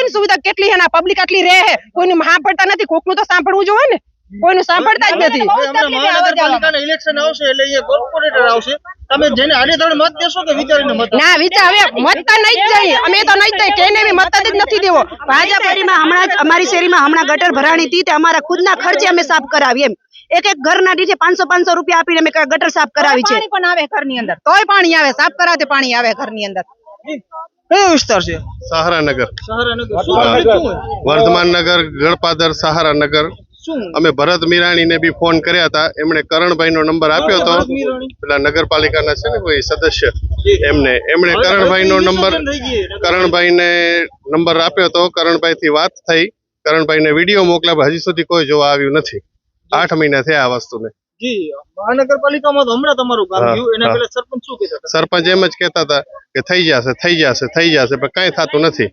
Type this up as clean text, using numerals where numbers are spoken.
ની સુવિધા કેટલી છે ને પબ્લિક આટલી રહે છે, કોઈનું સાંભળતા નથી, કોકનું તો સાંભળવું જોઈએ ને, કોઈનું સાંભળતા જ નથી। મહાનગરપાલિકાના ઇલેક્શન આવશે એટલે અહીંયા કોર્પોરેટર આવશે, તમે જેને આડેધડ મત દેશો કે વિચારીને મત? ના વિચાર હવે મતતા નહીં જ જઈએ, અમે તો નહીં જ દઈએ, કેને બી મત જ નથી દેવો। ભાજપ શેરીમાં હમણાં અમારી શેરીમાં હમણાં ગટર ભરાણી હતી, તે અમારા ખુદના ખર્ચે અમે સાફ કરાવી, એમ એક ઘરના દીઠે 500 રૂપિયા આપીને અમે ગટર સાફ કરાવી છે। પણ આવે ઘરની અંદર, તોય પાણી આવે, સાફ કરાવતે પાણી આવે ઘરની અંદર। કયો વિસ્તાર છે? સહારાનગર, સહારાનગર। વર્ધમાન નગર, ગળપાદર, સહારાનગર। અમે ભરત મીરાણીને બી ફોન કર્યા હતા, એમણે કરણભાઈનો નંબર આપ્યો હતો, પેલા નગરપાલિકાના છે ને કોઈ સદસ્ય, એમણે કરણભાઈને નંબર આપ્યો હતો। કરણભાઈ થી વાત થઈ, કરણભાઈને વિડીયો મોકલ્યા, હજી સુધી કોઈ જોવા આવ્યું નથી। 8 મહિના થયા આ વસ્તુને। જી, મહાનગરપાલિકામાં તો હમણાં તમારું કામ થયું, એના પહેલા સરપંચ શું કહેતા હતા? સરપંચ એમ જ કહેતા હતા કે થઈ જશે, પણ કાંઈ થતું નથી।